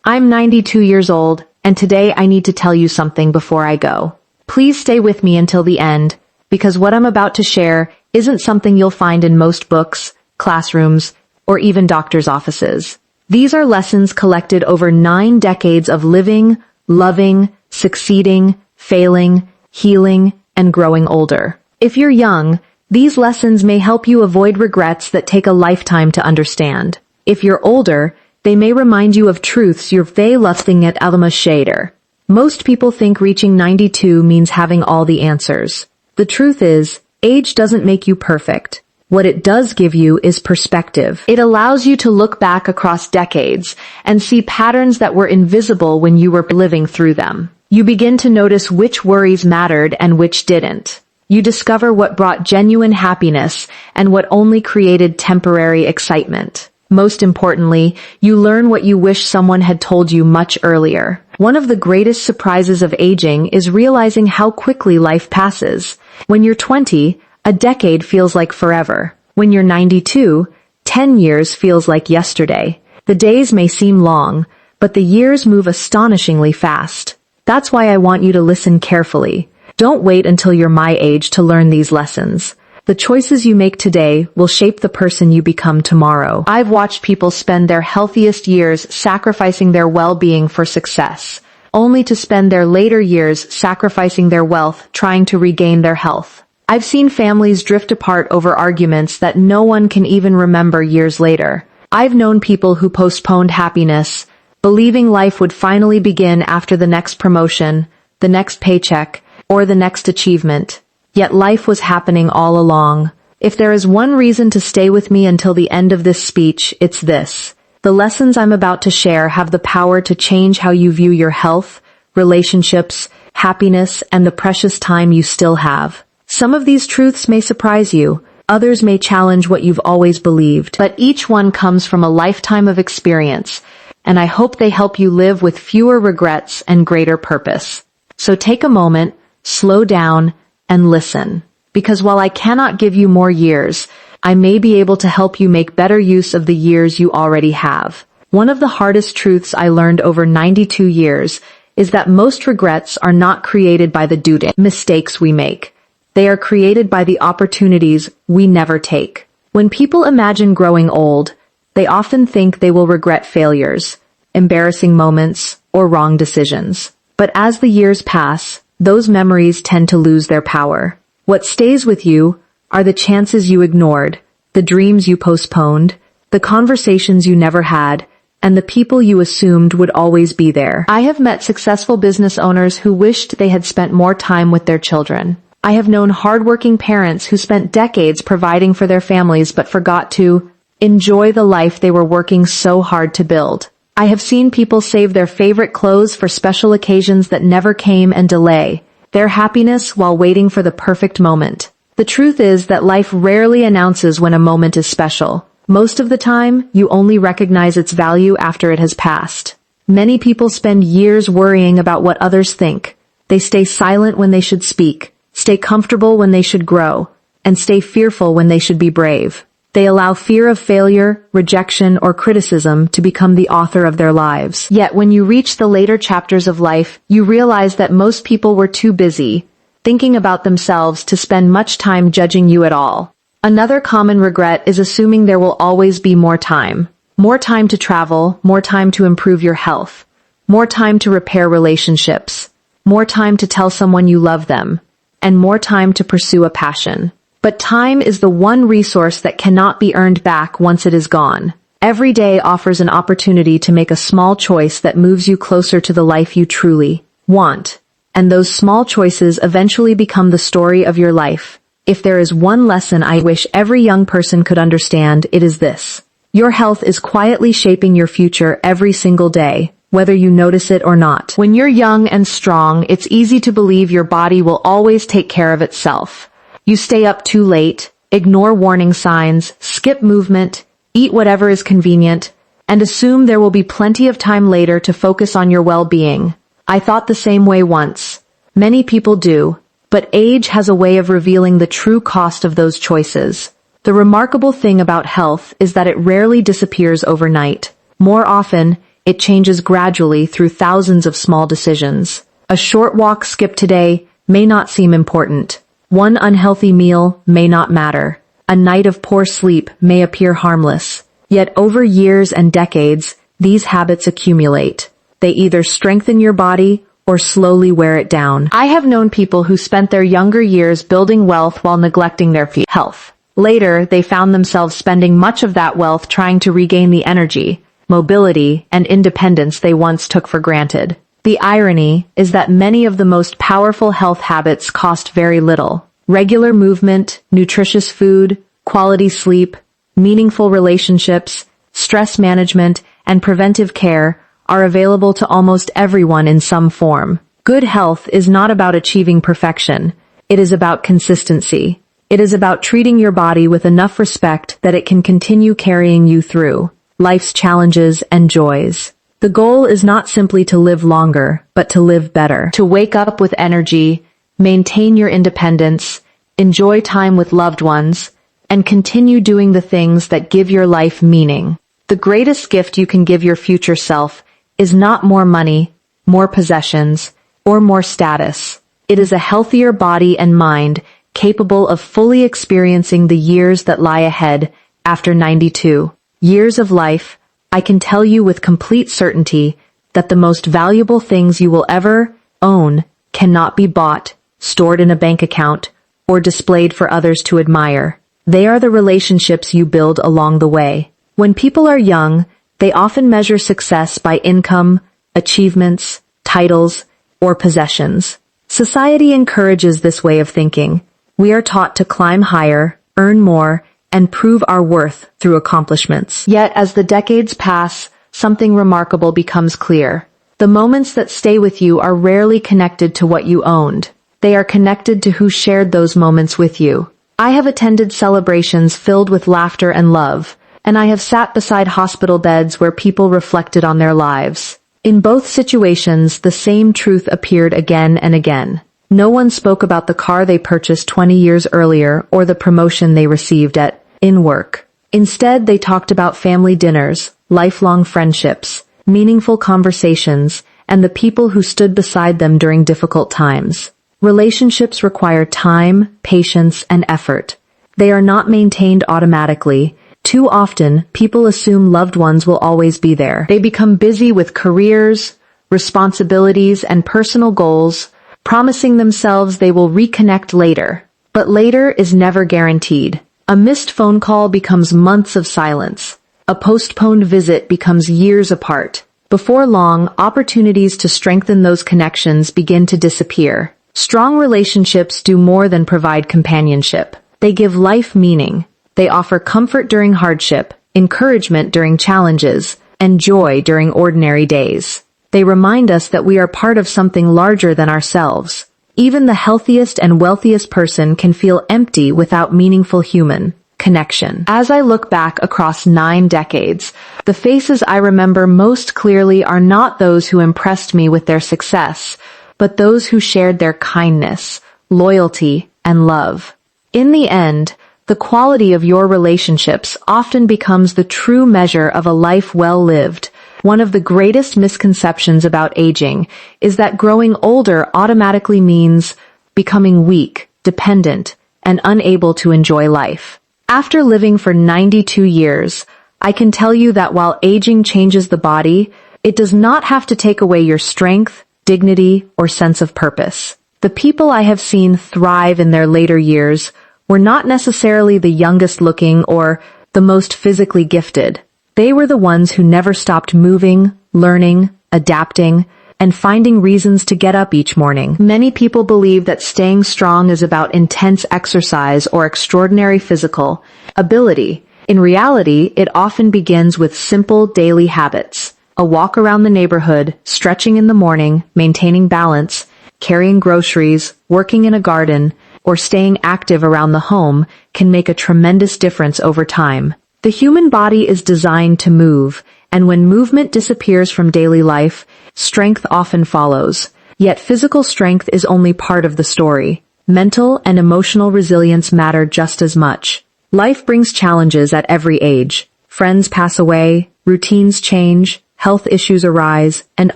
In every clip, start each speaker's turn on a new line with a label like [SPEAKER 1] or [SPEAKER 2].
[SPEAKER 1] I'm 92 years old, and today I need to tell you something before I go. Please stay with me until the end, because what I'm about to share isn't something you'll find in most books, classrooms, or even doctors' offices. These are lessons collected over 9 decades of living, loving, succeeding, failing, healing, and growing older. If you're young, these lessons may help you avoid regrets that take a lifetime to understand. If you're older, they may remind you of truths you're lusting at shader. Most people think reaching 92 means having all the answers. The truth is, age doesn't make you perfect. What it does give you is perspective. It allows you to look back across decades and see patterns that were invisible when you were living through them. You begin to notice which worries mattered and which didn't. You discover what brought genuine happiness and what only created temporary excitement. Most importantly, you learn what you wish someone had told you much earlier. One of the greatest surprises of aging is realizing how quickly life passes. When you're 20, a decade feels like forever. When you're 92, 10 years feels like yesterday. The days may seem long, but the years move astonishingly fast. That's why I want you to listen carefully. Don't wait until you're my age to learn these lessons. The choices you make today will shape the person you become tomorrow. I've watched people spend their healthiest years sacrificing their well-being for success, only to spend their later years sacrificing their wealth trying to regain their health. I've seen families drift apart over arguments that no one can even remember years later. I've known people who postponed happiness, believing life would finally begin after the next promotion, the next paycheck, or the next achievement. Yet life was happening all along. If there is one reason to stay with me until the end of this speech, it's this. The lessons I'm about to share have the power to change how you view your health, relationships, happiness, and the precious time you still have. Some of these truths may surprise you, others may challenge what you've always believed, but each one comes from a lifetime of experience, and I hope they help you live with fewer regrets and greater purpose. So take a moment, slow down, and listen. Because while I cannot give you more years, I may be able to help you make better use of the years you already have. One of the hardest truths I learned over 92 years is that most regrets are not created by the mistakes we make. They are created by the opportunities we never take. When people imagine growing old, they often think they will regret failures, embarrassing moments, or wrong decisions. But as the years pass, those memories tend to lose their power. What stays with you are the chances you ignored, the dreams you postponed, the conversations you never had, and the people you assumed would always be there. I have met successful business owners who wished they had spent more time with their children. I have known hardworking parents who spent decades providing for their families but forgot to enjoy the life they were working so hard to build. I have seen people save their favorite clothes for special occasions that never came and delay their happiness while waiting for the perfect moment. The truth is that life rarely announces when a moment is special. Most of the time, you only recognize its value after it has passed. Many people spend years worrying about what others think. They stay silent when they should speak, stay comfortable when they should grow, and stay fearful when they should be brave. They allow fear of failure, rejection, or criticism to become the author of their lives. Yet when you reach the later chapters of life, you realize that most people were too busy thinking about themselves to spend much time judging you at all. Another common regret is assuming there will always be more time. More time to travel, more time to improve your health, more time to repair relationships, more time to tell someone you love them, and more time to pursue a passion. But time is the one resource that cannot be earned back once it is gone. Every day offers an opportunity to make a small choice that moves you closer to the life you truly want. And those small choices eventually become the story of your life. If there is one lesson I wish every young person could understand, it is this. Your health is quietly shaping your future every single day, whether you notice it or not. When you're young and strong, it's easy to believe your body will always take care of itself. You stay up too late, ignore warning signs, skip movement, eat whatever is convenient, and assume there will be plenty of time later to focus on your well-being. I thought the same way once. Many people do, but age has a way of revealing the true cost of those choices. The remarkable thing about health is that it rarely disappears overnight. More often, it changes gradually through thousands of small decisions. A short walk skipped today may not seem important. One unhealthy meal may not matter. A night of poor sleep may appear harmless. Yet over years and decades, these habits accumulate. They either strengthen your body or slowly wear it down. I have known people who spent their younger years building wealth while neglecting their health. Later, they found themselves spending much of that wealth trying to regain the energy, mobility, and independence they once took for granted. The irony is that many of the most powerful health habits cost very little. Regular movement, nutritious food, quality sleep, meaningful relationships, stress management, and preventive care are available to almost everyone in some form. Good health is not about achieving perfection. It is about consistency. It is about treating your body with enough respect that it can continue carrying you through life's challenges and joys. The goal is not simply to live longer, but to live better. To wake up with energy, maintain your independence, enjoy time with loved ones, and continue doing the things that give your life meaning. The greatest gift you can give your future self is not more money, more possessions, or more status. It is a healthier body and mind capable of fully experiencing the years that lie ahead after 92 years of life. I can tell you with complete certainty that the most valuable things you will ever own cannot be bought, stored in a bank account, or displayed for others to admire. They are the relationships you build along the way. When people are young, they often measure success by income, achievements, titles, or possessions. Society encourages this way of thinking. We are taught to climb higher, earn more, and prove our worth through accomplishments. Yet, as the decades pass, something remarkable becomes clear. The moments that stay with you are rarely connected to what you owned. They are connected to who shared those moments with you. I have attended celebrations filled with laughter and love, and I have sat beside hospital beds where people reflected on their lives. In both situations, the same truth appeared again and again. No one spoke about the car they purchased 20 years earlier or the promotion they received in work. Instead, they talked about family dinners, lifelong friendships, meaningful conversations, and the people who stood beside them during difficult times. Relationships require time, patience, and effort. They are not maintained automatically. Too often, people assume loved ones will always be there. They become busy with careers, responsibilities, and personal goals, promising themselves they will reconnect later. But later is never guaranteed. A missed phone call becomes months of silence. A postponed visit becomes years apart. Before long, opportunities to strengthen those connections begin to disappear. Strong relationships do more than provide companionship. They give life meaning. They offer comfort during hardship, encouragement during challenges, and joy during ordinary days. They remind us that we are part of something larger than ourselves. Even the healthiest and wealthiest person can feel empty without meaningful human connection. As I look back across 9 decades, the faces I remember most clearly are not those who impressed me with their success, but those who shared their kindness, loyalty, and love. In the end, the quality of your relationships often becomes the true measure of a life well lived. One of the greatest misconceptions about aging is that growing older automatically means becoming weak, dependent, and unable to enjoy life. After living for 92 years, I can tell you that while aging changes the body, it does not have to take away your strength, dignity, or sense of purpose. The people I have seen thrive in their later years were not necessarily the youngest looking or the most physically gifted. They were the ones who never stopped moving, learning, adapting, and finding reasons to get up each morning. Many people believe that staying strong is about intense exercise or extraordinary physical ability. In reality, it often begins with simple daily habits. A walk around the neighborhood, stretching in the morning, maintaining balance, carrying groceries, working in a garden, or staying active around the home can make a tremendous difference over time. The human body is designed to move, and when movement disappears from daily life, strength often follows. Yet physical strength is only part of the story. Mental and emotional resilience matter just as much. Life brings challenges at every age. Friends pass away, routines change, health issues arise, and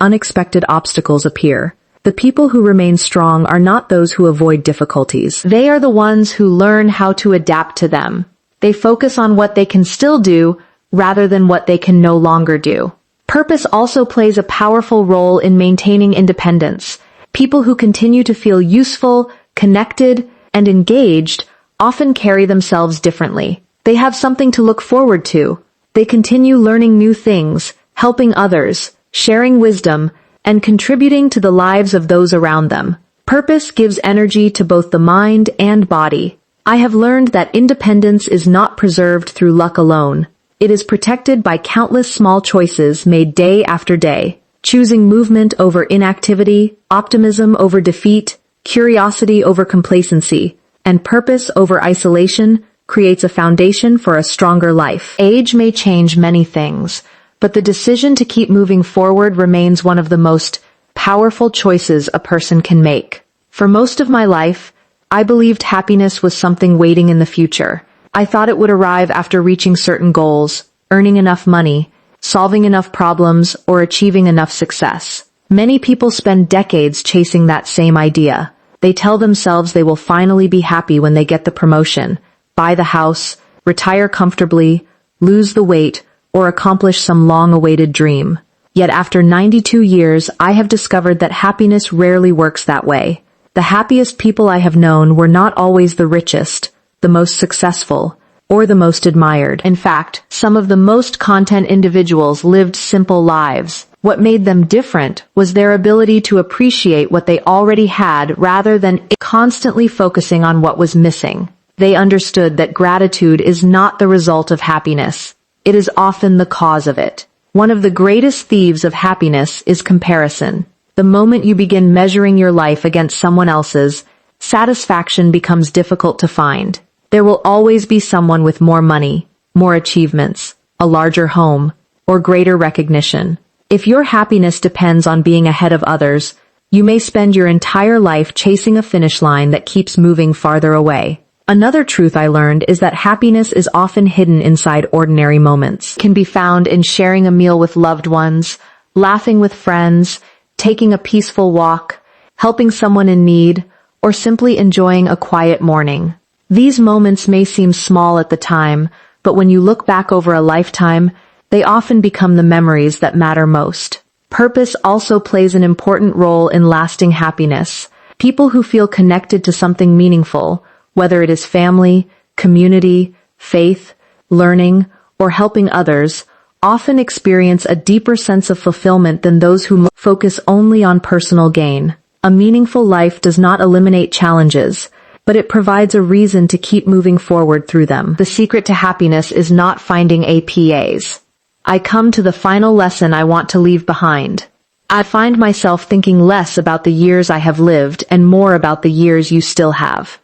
[SPEAKER 1] unexpected obstacles appear. The people who remain strong are not those who avoid difficulties. They are the ones who learn how to adapt to them. They focus on what they can still do rather than what they can no longer do. Purpose also plays a powerful role in maintaining independence. People who continue to feel useful, connected, and engaged often carry themselves differently. They have something to look forward to. They continue learning new things, helping others, sharing wisdom, and contributing to the lives of those around them. Purpose gives energy to both the mind and body. I have learned that independence is not preserved through luck alone. It is protected by countless small choices made day after day. Choosing movement over inactivity, optimism over defeat, curiosity over complacency, and purpose over isolation creates a foundation for a stronger life. Age may change many things, but the decision to keep moving forward remains one of the most powerful choices a person can make. For most of my life, I believed happiness was something waiting in the future. I thought it would arrive after reaching certain goals, earning enough money, solving enough problems, or achieving enough success. Many people spend decades chasing that same idea. They tell themselves they will finally be happy when they get the promotion, buy the house, retire comfortably, lose the weight, or accomplish some long-awaited dream. Yet after 92 years, I have discovered that happiness rarely works that way. The happiest people I have known were not always the richest, the most successful, or the most admired. In fact, some of the most content individuals lived simple lives. What made them different was their ability to appreciate what they already had rather than constantly focusing on what was missing. They understood that gratitude is not the result of happiness. It is often the cause of it. One of the greatest thieves of happiness is comparison. The moment you begin measuring your life against someone else's, satisfaction becomes difficult to find. There will always be someone with more money, more achievements, a larger home, or greater recognition. If your happiness depends on being ahead of others, you may spend your entire life chasing a finish line that keeps moving farther away. Another truth I learned is that happiness is often hidden inside ordinary moments. It can be found in sharing a meal with loved ones, laughing with friends, taking a peaceful walk, helping someone in need, or simply enjoying a quiet morning. These moments may seem small at the time, but when you look back over a lifetime, they often become the memories that matter most. Purpose also plays an important role in lasting happiness. People who feel connected to something meaningful, whether it is family, community, faith, learning, or helping others, often experience a deeper sense of fulfillment than those who focus only on personal gain. A meaningful life does not eliminate challenges, but it provides a reason to keep moving forward through them. The secret to happiness is not finding APAs. I come to the final lesson I want to leave behind. I find myself thinking less about the years I have lived and more about the years you still have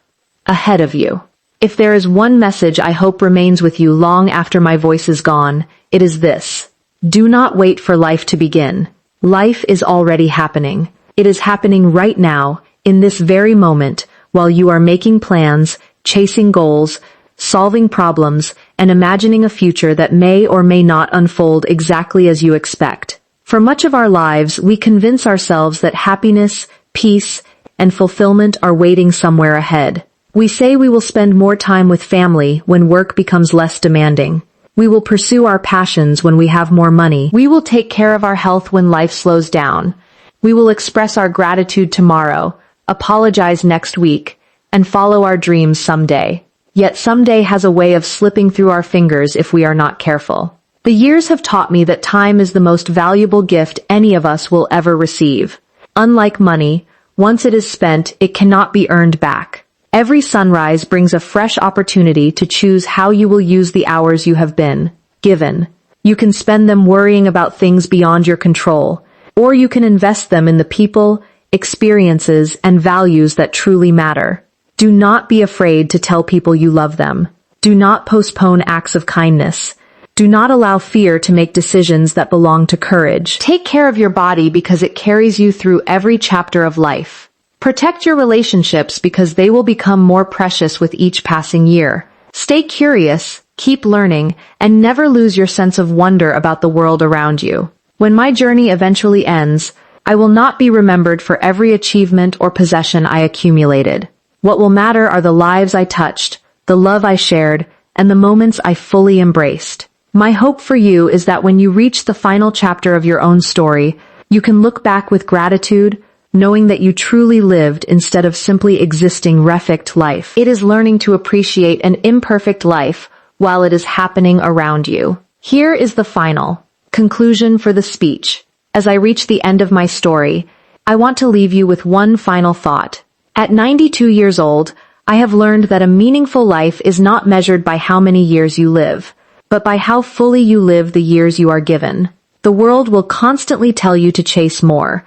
[SPEAKER 1] ahead of you. If there is one message I hope remains with you long after my voice is gone, it is this. Do not wait for life to begin. Life is already happening. It is happening right now, in this very moment, while you are making plans, chasing goals, solving problems, and imagining a future that may or may not unfold exactly as you expect. For much of our lives, we convince ourselves that happiness, peace, and fulfillment are waiting somewhere ahead. We say we will spend more time with family when work becomes less demanding. We will pursue our passions when we have more money. We will take care of our health when life slows down. We will express our gratitude tomorrow, apologize next week, and follow our dreams someday. Yet someday has a way of slipping through our fingers if we are not careful. The years have taught me that time is the most valuable gift any of us will ever receive. Unlike money, once it is spent, it cannot be earned back. Every sunrise brings a fresh opportunity to choose how you will use the hours you have been given. You can spend them worrying about things beyond your control, or you can invest them in the people, experiences, and values that truly matter. Do not be afraid to tell people you love them. Do not postpone acts of kindness. Do not allow fear to make decisions that belong to courage. Take care of your body because it carries you through every chapter of life. Protect your relationships because they will become more precious with each passing year. Stay curious, keep learning, and never lose your sense of wonder about the world around you. When my journey eventually ends, I will not be remembered for every achievement or possession I accumulated. What will matter are the lives I touched, the love I shared, and the moments I fully embraced. My hope for you is that when you reach the final chapter of your own story, you can look back with gratitude, knowing that you truly lived instead of simply existing perfect life. It is learning to appreciate an imperfect life while it is happening around you. Here is the final conclusion for the speech. As I reach the end of my story, I want to leave you with one final thought. At 92 years old, I have learned that a meaningful life is not measured by how many years you live, but by how fully you live the years you are given. The world will constantly tell you to chase more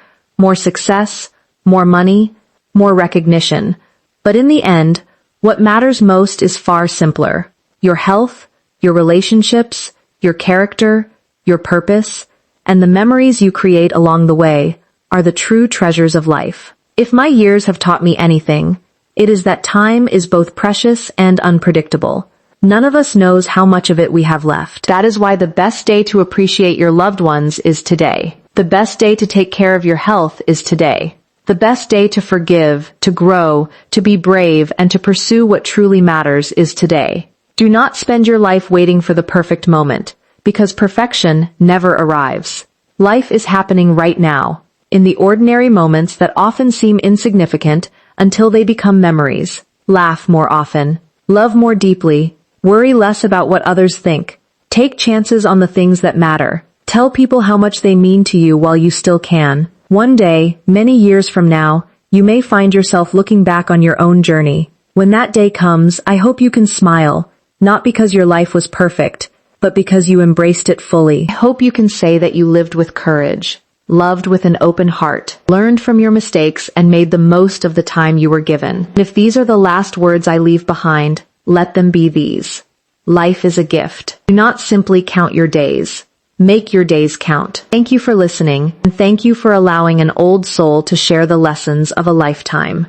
[SPEAKER 1] success, more money, more recognition. But in the end, what matters most is far simpler. Your health, your relationships, your character, your purpose, and the memories you create along the way are the true treasures of life. If my years have taught me anything, it is that time is both precious and unpredictable. None of us knows how much of it we have left. That is why the best day to appreciate your loved ones is today. The best day to take care of your health is today. The best day to forgive, to grow, to be brave, and to pursue what truly matters is today. Do not spend your life waiting for the perfect moment, because perfection never arrives. Life is happening right now, in the ordinary moments that often seem insignificant until they become memories. Laugh more often, love more deeply, worry less about what others think. Take chances on the things that matter. Tell people how much they mean to you while you still can. One day, many years from now, you may find yourself looking back on your own journey. When that day comes, I hope you can smile, not because your life was perfect, but because you embraced it fully. I hope you can say that you lived with courage, loved with an open heart, learned from your mistakes, and made the most of the time you were given. And if these are the last words I leave behind, let them be these. Life is a gift. Do not simply count your days. Make your days count. Thank you for listening, and thank you for allowing an old soul to share the lessons of a lifetime.